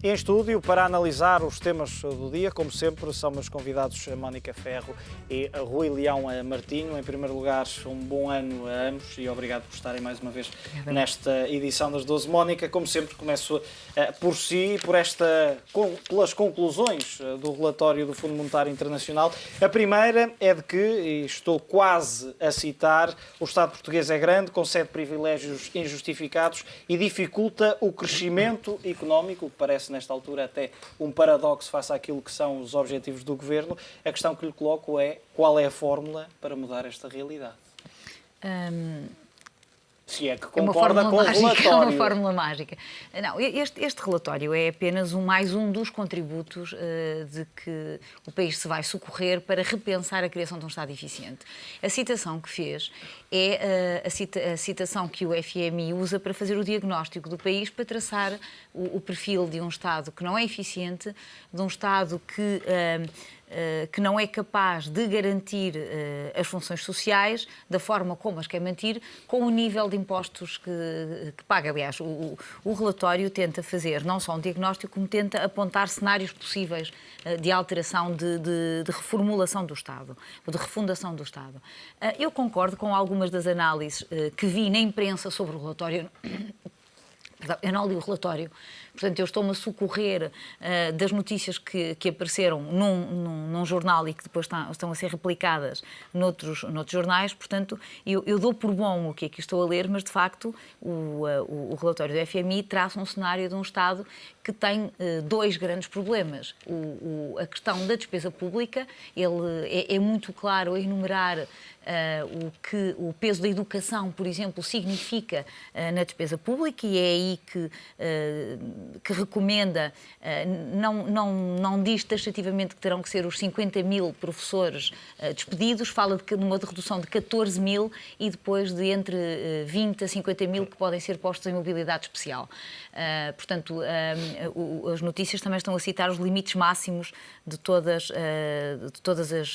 Em estúdio, para analisar os temas do dia, como sempre, são meus convidados Mónica Ferro e Rui Leão Martinho. Em primeiro lugar, um bom ano a ambos e obrigado por estarem mais uma vez nesta edição das 12. Mónica, como sempre, começo por si, pelas conclusões do relatório do Fundo Monetário Internacional. A primeira é de que, e estou quase a citar, o Estado português é grande, concede privilégios injustificados e dificulta o crescimento económico, o que parece nesta altura até um paradoxo face àquilo que são os objetivos do Governo. A questão que lhe coloco é: qual é a fórmula para mudar esta realidade? Se é que concorda com o relatório. É uma fórmula mágica. Não, este relatório é apenas mais um dos contributos de que o país se vai socorrer para repensar a criação de um Estado eficiente. A citação que fez é a citação que o FMI usa para fazer o diagnóstico do país, para traçar o perfil de um Estado que não é eficiente, de um Estado que não é capaz de garantir as funções sociais da forma como as quer manter, com o nível de impostos que paga. Aliás, o relatório tenta fazer não só um diagnóstico, como tenta apontar cenários possíveis de alteração, de reformulação do Estado, ou de refundação do Estado. Eu concordo com algumas das análises que vi na imprensa sobre o relatório. Eu não li o relatório, portanto, eu estou-me a socorrer das notícias que apareceram num jornal e que depois estão a ser replicadas noutros jornais. Portanto, eu dou por bom o que aqui estou a ler, mas, de facto, o relatório do FMI traça um cenário de um Estado que tem dois grandes problemas. A questão da despesa pública, ele é muito claro a enumerar o que o peso da educação, por exemplo, significa na despesa pública, e é aí que recomenda, não diz taxativamente que terão que ser os 50 mil professores despedidos, fala de uma redução de 14 mil e depois de entre 20 a 50 mil que podem ser postos em mobilidade especial. Portanto, as notícias também estão a citar os limites máximos de todos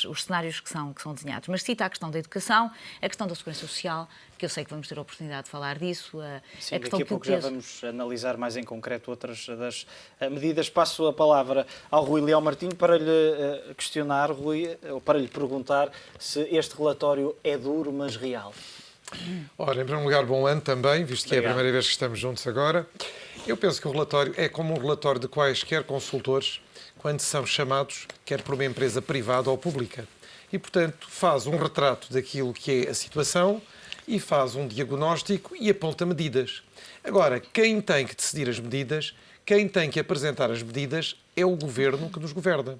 os cenários que são desenhados. Mas cita a questão da educação, a questão da segurança social, que eu sei que vamos ter a oportunidade de falar disso. Sim, daqui a pouco já vamos analisar mais em concreto outras das medidas. Passo a palavra ao Rui Leão Martinho para lhe questionar, Rui, ou para lhe perguntar se este relatório é duro, mas real. Ora, em primeiro lugar, bom ano também, visto que é a primeira vez que estamos juntos agora. Eu penso que o relatório é como um relatório de quaisquer consultores quando são chamados, quer por uma empresa privada ou pública. E, portanto, faz um retrato daquilo que é a situação e faz um diagnóstico e aponta medidas. Agora, quem tem que decidir as medidas, quem tem que apresentar as medidas é o Governo que nos governa.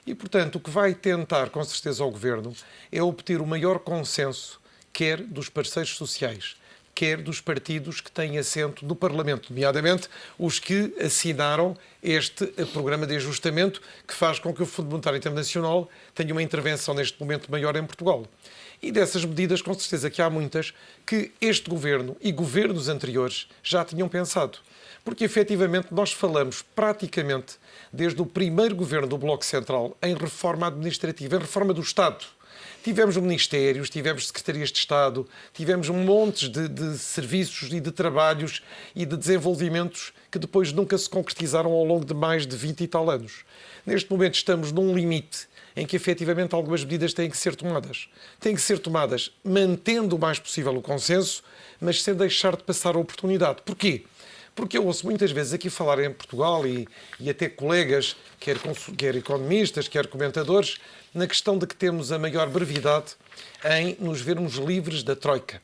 E, portanto, o que vai tentar, com certeza, ao Governo é obter o maior consenso, quer dos parceiros sociais, quer dos partidos que têm assento no Parlamento, nomeadamente os que assinaram este programa de ajustamento que faz com que o Fundo Monetário Internacional tenha uma intervenção neste momento maior em Portugal. E dessas medidas, com certeza que há muitas que este Governo e governos anteriores já tinham pensado. Porque, efetivamente, nós falamos praticamente desde o primeiro governo do Bloco Central em reforma administrativa, em reforma do Estado. Tivemos ministérios, tivemos secretarias de Estado, tivemos um monte de serviços e de trabalhos e de desenvolvimentos que depois nunca se concretizaram ao longo de mais de 20 e tal anos. Neste momento estamos num limite em que efetivamente algumas medidas têm que ser tomadas. Têm que ser tomadas mantendo o mais possível o consenso, mas sem deixar de passar a oportunidade. Porquê? Porque eu ouço muitas vezes aqui falar em Portugal e até colegas, quer economistas, quer comentadores, na questão de que temos a maior brevidade em nos vermos livres da Troika.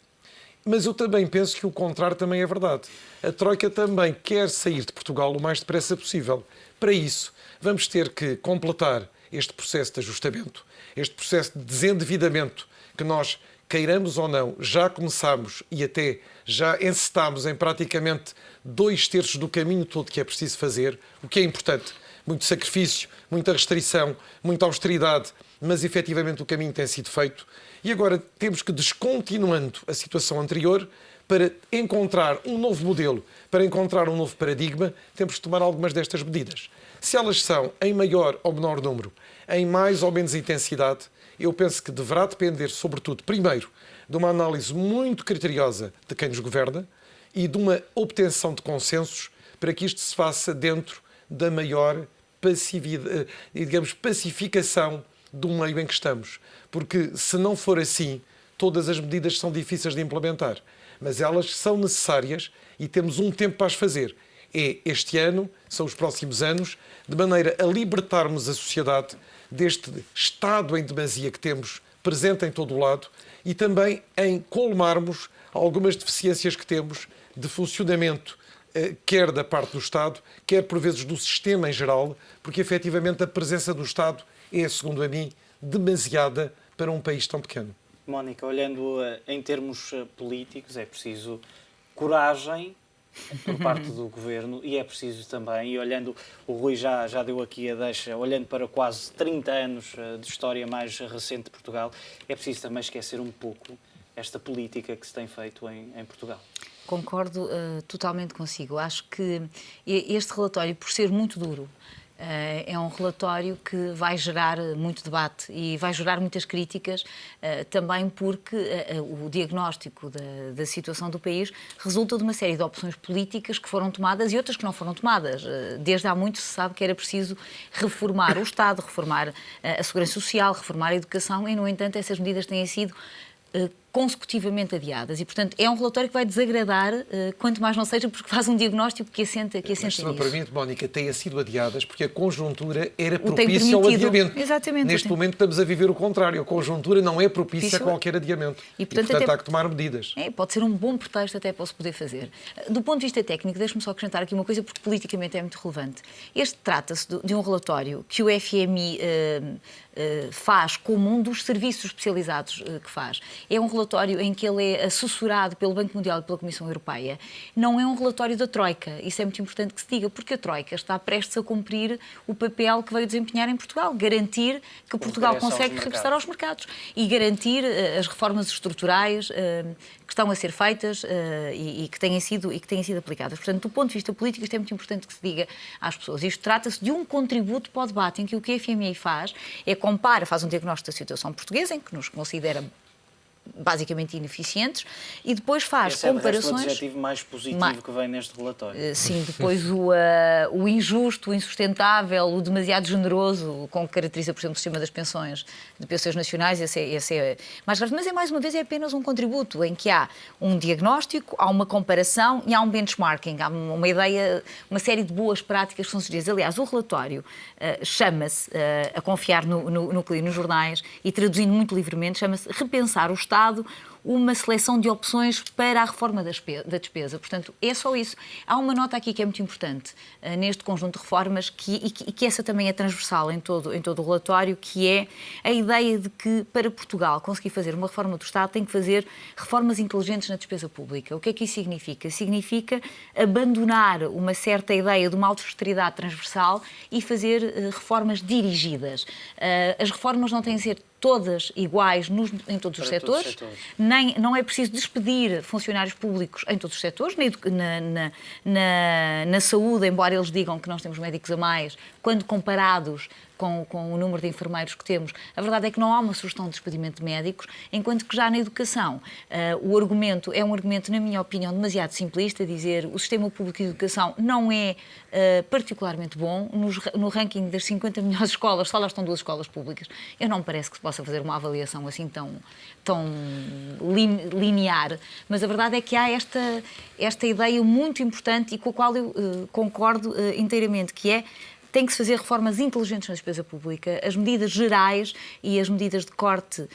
Mas eu também penso que o contrário também é verdade. A Troika também quer sair de Portugal o mais depressa possível. Para isso, vamos ter que completar este processo de ajustamento, este processo de desendividamento que nós, queiramos ou não, já começámos e até já encetámos em praticamente 2/3 do caminho todo que é preciso fazer, o que é importante. Muito sacrifício, muita restrição, muita austeridade, mas efetivamente o caminho tem sido feito. E agora temos que, descontinuando a situação anterior, para encontrar um novo modelo, para encontrar um novo paradigma, temos que tomar algumas destas medidas. Se elas são em maior ou menor número, em mais ou menos intensidade, eu penso que deverá depender, sobretudo, primeiro, de uma análise muito criteriosa de quem nos governa e de uma obtenção de consensos para que isto se faça dentro da maior passividade, digamos, pacificação do meio em que estamos. Porque se não for assim, todas as medidas são difíceis de implementar. Mas elas são necessárias e temos um tempo para as fazer. É este ano, são os próximos anos, de maneira a libertarmos a sociedade deste estado em demasia que temos presente em todo o lado e também em colmarmos algumas deficiências que temos de funcionamento, quer da parte do Estado, quer por vezes do sistema em geral, porque efetivamente a presença do Estado é, segundo a mim, demasiada para um país tão pequeno. Mónica, olhando em termos políticos, é preciso coragem por parte do Governo e é preciso também, e olhando, o Rui já deu aqui a deixa, olhando para quase 30 anos de história mais recente de Portugal, é preciso também esquecer um pouco esta política que se tem feito em Portugal. Concordo totalmente consigo. Acho que este relatório, por ser muito duro, é um relatório que vai gerar muito debate e vai gerar muitas críticas, também porque o diagnóstico da situação do país resulta de uma série de opções políticas que foram tomadas e outras que não foram tomadas. Desde há muito se sabe que era preciso reformar o Estado, reformar a Segurança Social, reformar a educação e, no entanto, essas medidas têm sido consecutivamente adiadas e, portanto, é um relatório que vai desagradar, quanto mais não seja, porque faz um diagnóstico que assenta Mas, se me nisso. permite, Mónica, tenham sido adiadas porque a conjuntura era propícia ao adiamento. Exatamente. Neste momento estamos a viver o contrário. A conjuntura não é propícia a qualquer adiamento. E, portanto, há que tomar medidas. Pode ser um bom pretexto até para se poder fazer. Do ponto de vista técnico, deixe-me só acrescentar aqui uma coisa, porque politicamente é muito relevante. Este trata-se de um relatório que o FMI faz como um dos serviços especializados que faz. É um relatório em que ele é assessorado pelo Banco Mundial e pela Comissão Europeia. Não é um relatório da Troika. Isso é muito importante que se diga, porque a Troika está prestes a cumprir o papel que veio desempenhar em Portugal, garantir que Portugal consegue regressar aos mercados e garantir as reformas estruturais que estão a ser feitas e que têm sido aplicadas. Portanto, do ponto de vista político, isto é muito importante que se diga às pessoas. Isto trata-se de um contributo para o debate em que o que a FMI faz é faz um diagnóstico da situação portuguesa, em que nos considera basicamente ineficientes, e depois faz comparações... Esse é o adjetivo mais positivo que vem neste relatório. Sim, depois o injusto, o insustentável, o demasiado generoso, com que caracteriza, por exemplo, o sistema das pensões de pensões nacionais, esse é mais grave. Mas, mais uma vez, é apenas um contributo em que há um diagnóstico, há uma comparação e há um benchmarking, há uma ideia, uma série de boas práticas que são sugeridas. Aliás, o relatório chama-se, a confiar no que li nos jornais e traduzindo muito livremente, chama-se Repensar o Estado, uma seleção de opções para a reforma da despesa. Portanto, é só isso. Há uma nota aqui que é muito importante neste conjunto de reformas e que essa também é transversal em todo o relatório, que é a ideia de que para Portugal conseguir fazer uma reforma do Estado tem que fazer reformas inteligentes na despesa pública. O que é que isso significa? Significa abandonar uma certa ideia de uma austeridade transversal e fazer reformas dirigidas. As reformas não têm de ser todas iguais em todos os setores. Não é preciso despedir funcionários públicos em todos os setores. Na saúde, embora eles digam que nós temos médicos a mais, quando comparados com o número de enfermeiros que temos, a verdade é que não há uma sugestão de despedimento de médicos, enquanto que já na educação o argumento é um argumento, na minha opinião, demasiado simplista, dizer o sistema público de educação não é particularmente bom. No ranking das 50 melhores escolas, só lá estão 2 escolas públicas. Eu não me parece que se possa fazer uma avaliação assim tão linear, mas a verdade é que há esta ideia muito importante e com a qual eu concordo inteiramente, que é tem que se fazer reformas inteligentes na despesa pública. As medidas gerais e as medidas de corte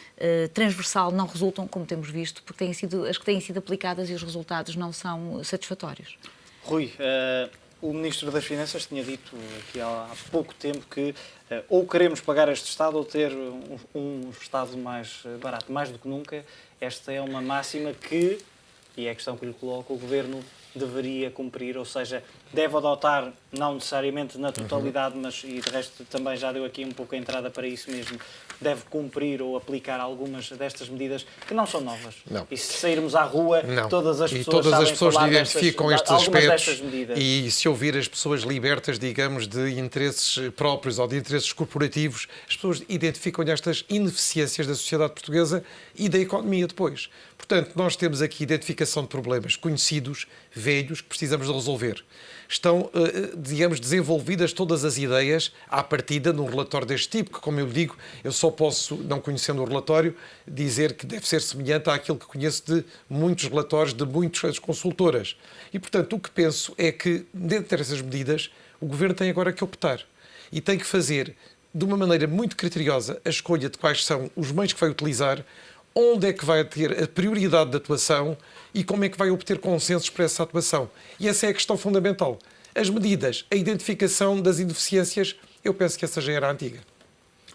transversal não resultam, como temos visto, porque as que têm sido aplicadas e os resultados não são satisfatórios. Rui, o Ministro das Finanças tinha dito aqui há pouco tempo que ou queremos pagar este Estado ou ter um Estado mais barato. Mais do que nunca, esta é uma máxima que, e é a questão que lhe coloco, o Governo deveria cumprir, ou seja, deve adotar, não necessariamente na totalidade, mas, e de resto também já deu aqui um pouco a entrada para isso mesmo, deve cumprir ou aplicar algumas destas medidas que não são novas. Não. E se sairmos à rua, não. todas as pessoas todas as pessoas falar identificam estes aspectos medidas. E se ouvir as pessoas libertas, digamos, de interesses próprios ou de interesses corporativos, as pessoas identificam estas ineficiências da sociedade portuguesa e da economia depois. portanto, nós temos aqui identificação de problemas conhecidos, velhos, que precisamos de resolver. Estão, digamos, desenvolvidas todas as ideias à partida num relatório deste tipo, que, como eu lhe digo, eu só posso, não conhecendo o relatório, dizer que deve ser semelhante àquilo que conheço de muitos relatórios de muitas consultoras. E, portanto, o que penso é que, dentro dessas medidas, o Governo tem agora que optar e tem que fazer, de uma maneira muito criteriosa, a escolha de quais são os meios que vai utilizar, onde é que vai ter a prioridade de atuação e como é que vai obter consensos para essa atuação. E essa é a questão fundamental. As medidas, a identificação das ineficiências, eu penso que essa já era antiga.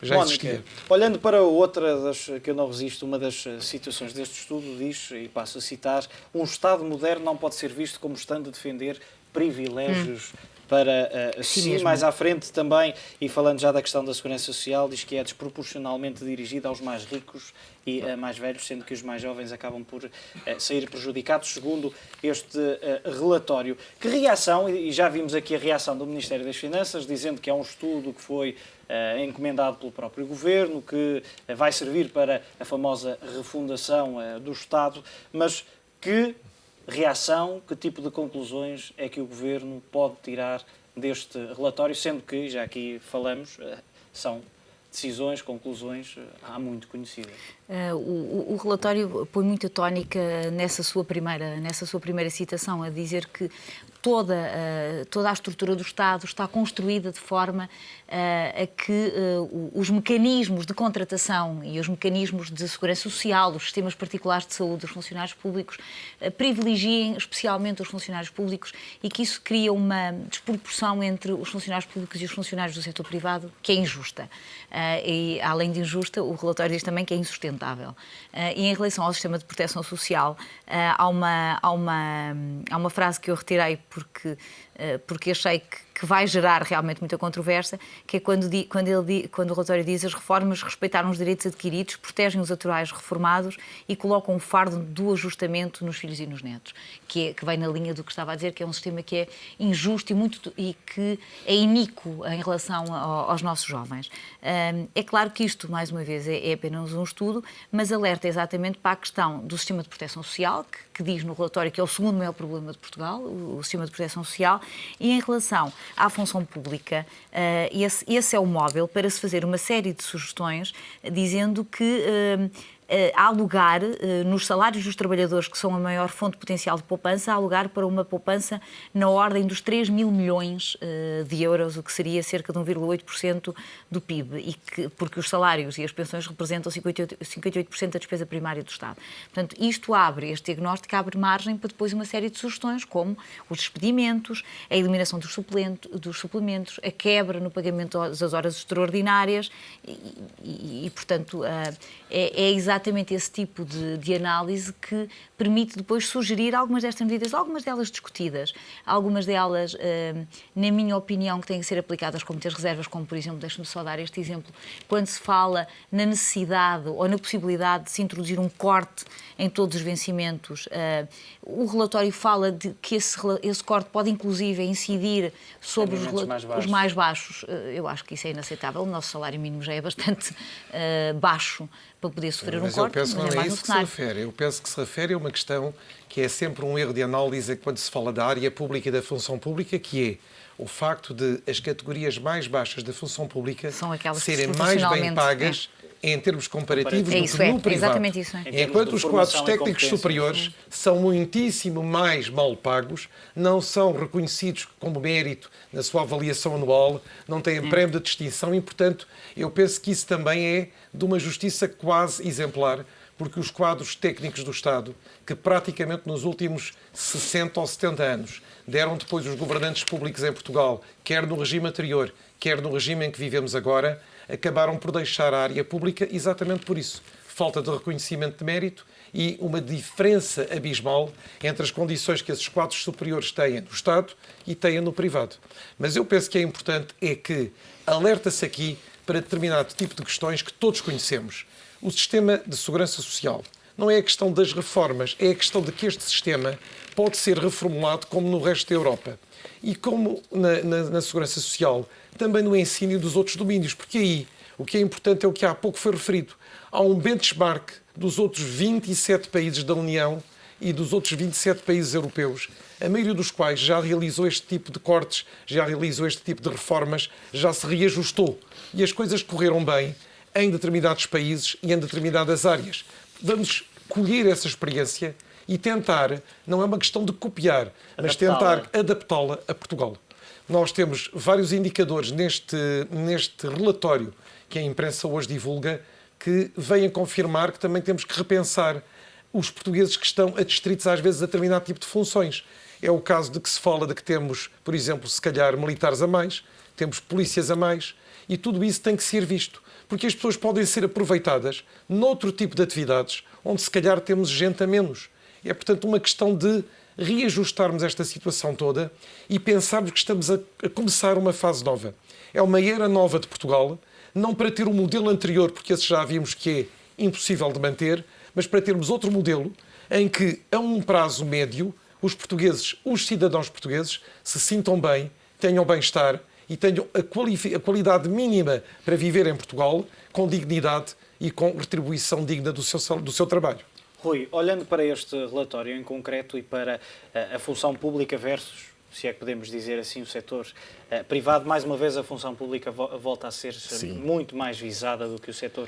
Já Mónica, existia. olhando para outra das que eu não resisto, uma das situações deste estudo diz, e passo a citar, um Estado moderno não pode ser visto como estando a defender privilégios para si, mais à frente também, e falando já da questão da segurança social, diz que é desproporcionalmente dirigida aos mais ricos e mais velhos, sendo que os mais jovens acabam por sair prejudicados, segundo este relatório. Que reação, e já vimos aqui a reação do Ministério das Finanças, dizendo que é um estudo que foi encomendado pelo próprio Governo, que vai servir para a famosa refundação do Estado, mas que reação, que tipo de conclusões é que o Governo pode tirar deste relatório, sendo que, já aqui falamos, são decisões, conclusões há muito conhecidas. O relatório põe muita tónica nessa sua primeira citação, a dizer que toda a estrutura do Estado está construída de forma a que os mecanismos de contratação e os mecanismos de segurança social, os sistemas particulares de saúde dos funcionários públicos privilegiem especialmente os funcionários públicos e que isso cria uma desproporção entre os funcionários públicos e os funcionários do setor privado que é injusta. E, além de injusta, o relatório diz também que é insustentável. E em relação ao sistema de proteção social, há uma frase que eu retirei porque achei que vai gerar realmente muita controvérsia, que é quando o relatório diz: as reformas respeitaram os direitos adquiridos, protegem os atuais reformados e colocam o fardo do ajustamento nos filhos e nos netos, que vem na linha do que estava a dizer, que é um sistema que é injusto e que é iníquo em relação aos nossos jovens. É claro que isto, mais uma vez, é apenas um estudo, mas alerta exatamente para a questão do sistema de proteção social, que diz no relatório que é o segundo maior problema de Portugal, o sistema de proteção social, e em relação à função pública, esse é o móvel para se fazer uma série de sugestões, dizendo que há lugar, nos salários dos trabalhadores, que são a maior fonte potencial de poupança, há lugar para uma poupança na ordem dos 3 mil milhões de euros, o que seria cerca de 1,8% do PIB, porque os salários e as pensões representam 58% da despesa primária do Estado. Portanto, este diagnóstico abre margem para depois uma série de sugestões, como os despedimentos, a eliminação dos suplementos, a quebra no pagamento das horas extraordinárias e portanto, é exatamente esse tipo de análise que permite depois sugerir algumas destas medidas, algumas delas discutidas, algumas delas, na minha opinião, que têm que ser aplicadas com muitas reservas, como, por exemplo, deixe-me só dar este exemplo, quando se fala na necessidade ou na possibilidade de se introduzir um corte em todos os vencimentos, o relatório fala de que esse corte pode, inclusive, incidir sobre os mais baixos. Eu acho que isso é inaceitável. O nosso salário mínimo já é bastante baixo para poder sofrer um corte, mas não é isso que se cenário. refere. Eu penso que se refere a uma questão que é sempre um erro de análise quando se fala da área pública e da função pública, que é o facto de as categorias mais baixas da função pública serem mais bem pagas em termos comparativos do que no privado. Exatamente isso. Enquanto os quadros técnicos superiores são muitíssimo mais mal pagos, não são reconhecidos como mérito na sua avaliação anual, não têm prémio de distinção e, portanto, eu penso que isso também é de uma justiça quase exemplar, porque os quadros técnicos do Estado, que praticamente nos últimos 60 ou 70 anos deram depois os governantes públicos em Portugal, quer no regime anterior, quer no regime em que vivemos agora, acabaram por deixar a área pública exatamente por isso. Falta de reconhecimento de mérito e uma diferença abismal entre as condições que esses quadros superiores têm no Estado e têm no privado. Mas eu penso que é importante é que alerta-se aqui para determinado tipo de questões que todos conhecemos. O sistema de segurança social. Não é a questão das reformas, é a questão de que este sistema pode ser reformulado como no resto da Europa. E como na segurança social, também no ensino dos outros domínios, porque aí o que é importante é o que há pouco foi referido. Há um benchmark dos outros 27 países da União e dos outros 27 países europeus, a maioria dos quais já realizou este tipo de cortes, já realizou este tipo de reformas, já se reajustou. E as coisas correram bem em determinados países e em determinadas áreas. Vamos colher essa experiência e tentar, não é uma questão de copiar, mas tentar adaptá-la a Portugal. Nós temos vários indicadores neste relatório que a imprensa hoje divulga que vêm confirmar que também temos que repensar os portugueses que estão adstritos às vezes a determinado tipo de funções. É o caso de que se fala de que temos, por exemplo, se calhar militares a mais, temos polícias a mais, e tudo isso tem que ser visto, porque as pessoas podem ser aproveitadas noutro tipo de atividades, onde se calhar temos gente a menos. É, portanto, uma questão de reajustarmos esta situação toda e pensarmos que estamos a começar uma fase nova. É uma era nova de Portugal, não para ter o modelo anterior, porque esse já vimos que é impossível de manter, mas para termos outro modelo em que, a um prazo médio, os portugueses, os cidadãos portugueses, se sintam bem, tenham bem-estar e tenham a qualidade mínima para viver em Portugal com dignidade e com retribuição digna do seu trabalho. Rui, olhando para este relatório em concreto e para a função pública versus, se é que podemos dizer assim, o setor privado, mais uma vez a função pública volta a ser muito mais visada do que o setor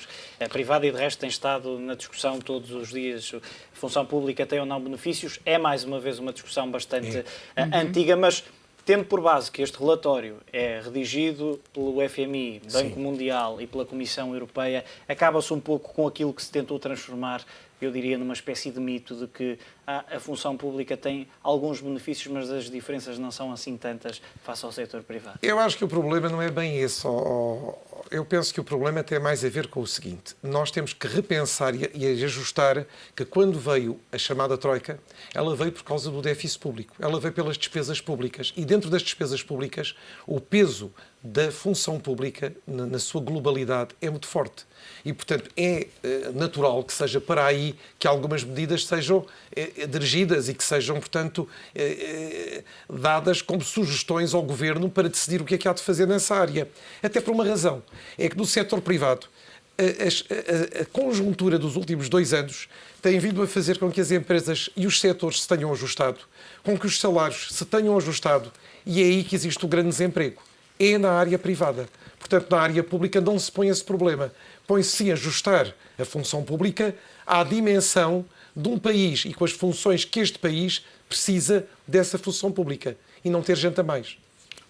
privado e de resto tem estado na discussão todos os dias. A função pública tem ou não benefícios, é mais uma vez uma discussão bastante antiga, mas tendo por base que este relatório é redigido pelo FMI, Banco Mundial e pela Comissão Europeia, acaba-se um pouco com aquilo que se tentou transformar, eu diria, numa espécie de mito de que a função pública tem alguns benefícios, mas as diferenças não são assim tantas face ao setor privado. Eu acho que o problema não é bem esse. Eu penso que o problema tem mais a ver com o seguinte. Nós temos que repensar e ajustar que quando veio a chamada Troika, ela veio por causa do déficit público. Ela veio pelas despesas públicas. E dentro das despesas públicas, o peso da função pública, na sua globalidade, é muito forte. E, portanto, é natural que seja para aí que algumas medidas sejam dirigidas e que sejam, portanto, dadas como sugestões ao Governo para decidir o que é que há de fazer nessa área. Até por uma razão. É que no setor privado, a conjuntura dos últimos 2 anos tem vindo a fazer com que as empresas e os setores se tenham ajustado, com que os salários se tenham ajustado, e é aí que existe o grande desemprego. É na área privada. Portanto, na área pública não se põe esse problema. Põe-se sim ajustar a função pública à dimensão de um país e com as funções que este país precisa dessa função pública e não ter gente a mais.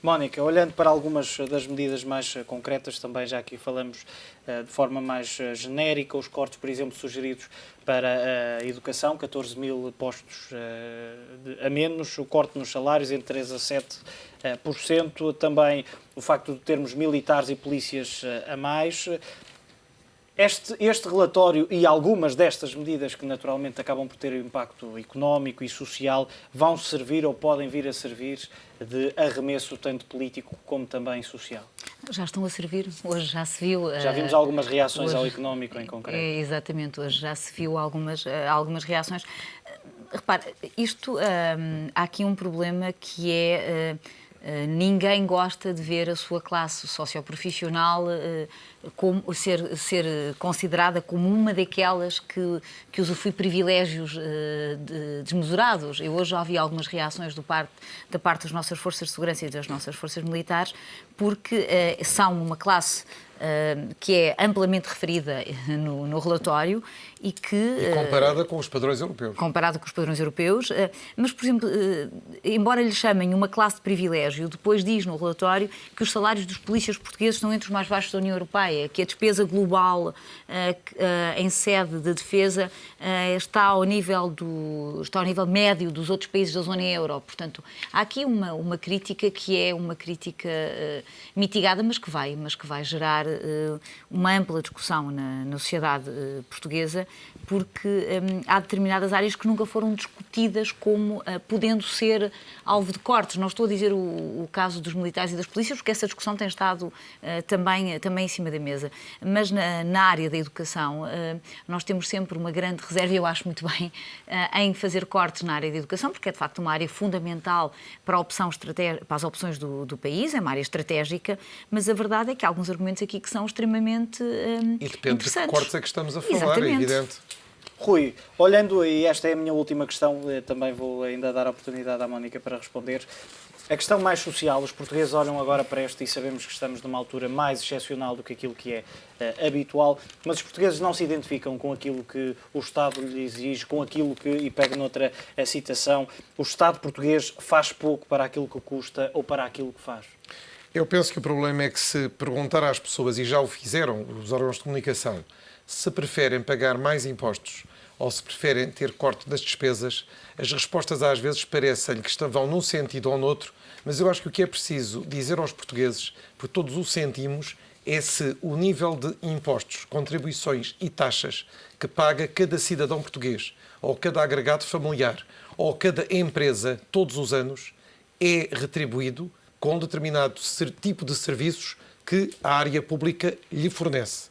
Mónica, olhando para algumas das medidas mais concretas, também já aqui falamos de forma mais genérica, os cortes, por exemplo, sugeridos para a educação, 14 mil postos a menos, o corte nos salários entre 3% a 7%, também o facto de termos militares e polícias a mais. Este relatório e algumas destas medidas que naturalmente acabam por ter impacto económico e social vão servir ou podem vir a servir de arremesso tanto político como também social? Já estão a servir, hoje já se viu... Já vimos algumas reações ao económico em concreto. Exatamente, hoje já se viu algumas reações. Repare, há aqui um problema que é... ninguém gosta de ver a sua classe socioprofissional ser considerada como uma daquelas que usufrui privilégios desmesurados. Eu hoje já ouvi algumas reações da parte das nossas forças de segurança e das nossas forças militares, porque são uma classe que é amplamente referida no relatório e comparada com os padrões europeus. Comparada com os padrões europeus. Mas, por exemplo, embora lhe chamem uma classe de privilégio, depois diz no relatório que os salários dos polícias portugueses estão entre os mais baixos da União Europeia, que a despesa global em sede de defesa está ao nível médio dos outros países da zona euro. Portanto, há aqui uma crítica que é uma crítica mitigada, mas que vai gerar uma ampla discussão na sociedade portuguesa, porque há determinadas áreas que nunca foram discutidas como podendo ser alvo de cortes. Não estou a dizer o caso dos militares e das polícias, porque essa discussão tem estado também em cima da mesa. Mas na área da educação, nós temos sempre uma grande reserva, e eu acho muito bem, em fazer cortes na área da educação, porque é de facto uma área fundamental para as opções do país, é uma área estratégica, mas a verdade é que há alguns argumentos aqui que são extremamente e depende interessantes. de que cortes é que estamos a falar, Exatamente. é evidente. Rui, olhando, e esta é a minha última questão, também vou ainda dar a oportunidade à Mónica para responder. A questão mais social, os portugueses olham agora para esta e sabemos que estamos numa altura mais excepcional do que aquilo que é habitual, mas os portugueses não se identificam com aquilo que o Estado lhe exige, com aquilo que, e pego noutra citação, o Estado português faz pouco para aquilo que custa ou para aquilo que faz. Eu penso que o problema é que se perguntar às pessoas, e já o fizeram os órgãos de comunicação, se preferem pagar mais impostos ou se preferem ter corte das despesas, as respostas às vezes parecem que vão num sentido ou noutro, mas eu acho que o que é preciso dizer aos portugueses, porque todos o sentimos, é se o nível de impostos, contribuições e taxas que paga cada cidadão português, ou cada agregado familiar, ou cada empresa, todos os anos, é retribuído com determinado tipo de serviços que a área pública lhe fornece.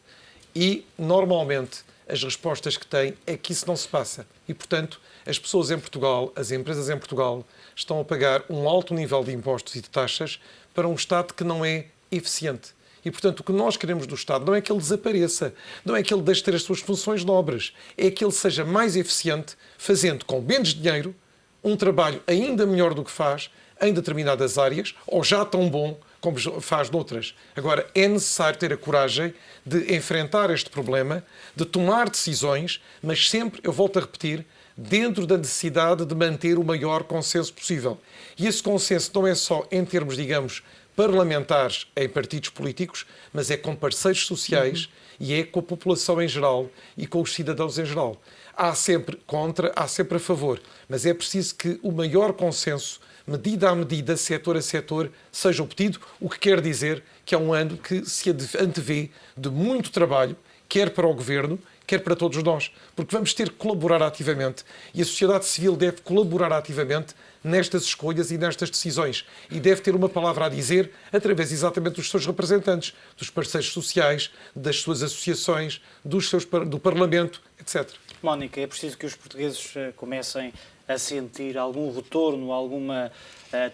E, normalmente, as respostas que tem é que isso não se passa. E, portanto, as pessoas em Portugal, as empresas em Portugal, estão a pagar um alto nível de impostos e de taxas para um Estado que não é eficiente. E, portanto, o que nós queremos do Estado não é que ele desapareça, não é que ele deixe de ter as suas funções nobres, é que ele seja mais eficiente, fazendo com menos dinheiro um trabalho ainda melhor do que faz em determinadas áreas, ou já tão bom como faz noutras. Agora, é necessário ter a coragem de enfrentar este problema, de tomar decisões, mas sempre, eu volto a repetir, dentro da necessidade de manter o maior consenso possível. E esse consenso não é só em termos, digamos, parlamentares em partidos políticos, mas é com parceiros sociais e é com a população em geral e com os cidadãos em geral. Há sempre contra, há sempre a favor, mas é preciso que o maior consenso, medida a medida, setor a setor, seja obtido, o que quer dizer que é um ano que se antevê de muito trabalho, quer para o Governo, quer para todos nós, porque vamos ter que colaborar ativamente e a sociedade civil deve colaborar ativamente nestas escolhas e nestas decisões e deve ter uma palavra a dizer através exatamente dos seus representantes, dos parceiros sociais, das suas associações, do Parlamento, etc. Mónica, é preciso que os portugueses comecem a sentir algum retorno, alguma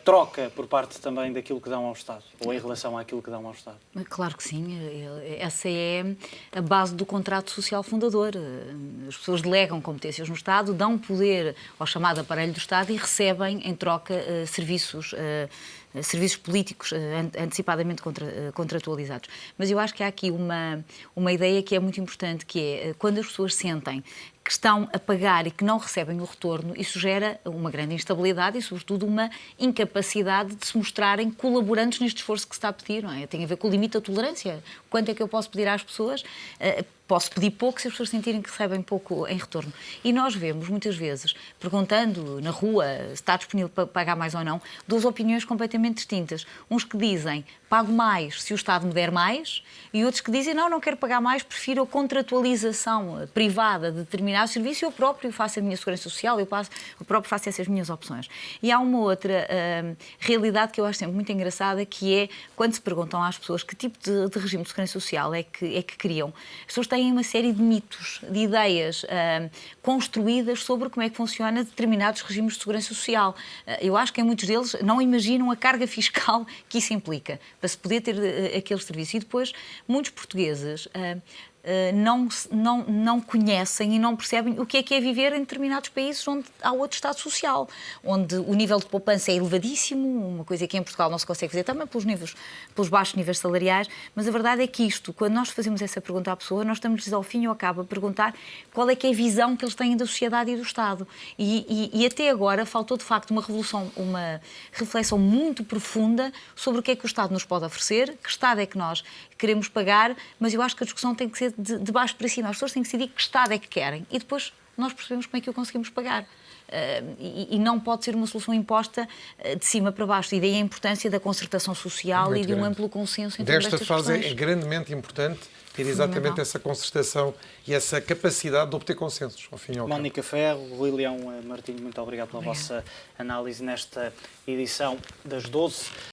troca por parte também daquilo que dão ao Estado, ou em relação àquilo que dão ao Estado? Claro que sim. Essa é a base do contrato social fundador. As pessoas delegam competências no Estado, dão poder ao chamado aparelho do Estado e recebem em troca serviços políticos antecipadamente contratualizados. Mas eu acho que há aqui uma ideia que é muito importante, que é quando as pessoas sentem que estão a pagar e que não recebem o retorno, isso gera uma grande instabilidade e, sobretudo, uma incapacidade de se mostrarem colaborantes neste esforço que se está a pedir, não é? Tem a ver com o limite da tolerância. Quanto é que eu posso pedir às pessoas? Posso pedir pouco se as pessoas sentirem que recebem pouco em retorno. E nós vemos, muitas vezes, perguntando na rua se está disponível para pagar mais ou não, duas opiniões completamente distintas. Uns que dizem, pago mais se o Estado me der mais, e outros que dizem, não quero pagar mais, prefiro a contratualização privada de determinado serviço e eu próprio faço a minha segurança social, eu próprio faço essas minhas opções. E há uma outra realidade que eu acho sempre muito engraçada, que é quando se perguntam às pessoas que tipo de regime de segurança social é que queriam. As pessoas têm uma série de mitos, de ideias construídas sobre como é que funciona determinados regimes de segurança social. Eu acho que em muitos deles não imaginam a carga fiscal que isso implica, para se poder ter aqueles serviços. E depois, muitos portugueses não conhecem e não percebem o que é viver em determinados países onde há outro Estado social, onde o nível de poupança é elevadíssimo, uma coisa que em Portugal não se consegue fazer também pelos baixos níveis salariais, mas a verdade é que isto, quando nós fazemos essa pergunta à pessoa, nós estamos ao fim e ao cabo a perguntar qual é que é a visão que eles têm da sociedade e do Estado. E até agora faltou de facto uma reflexão muito profunda sobre o que é que o Estado nos pode oferecer, que Estado é que nós queremos pagar, mas eu acho que a discussão tem que ser de baixo para cima. As pessoas têm que decidir que Estado é que querem e depois nós percebemos como é que o conseguimos pagar. E não pode ser uma solução imposta de cima para baixo. E daí a importância da concertação social muito e de um grande. amplo consenso em todas estas Desta fase questões. é grandemente importante ter exatamente essa concertação e essa capacidade de obter consensos, ao fim e ao cabo. Mónica Ferro, Rui Leão Martinho, muito obrigado pela vossa análise nesta edição das 12.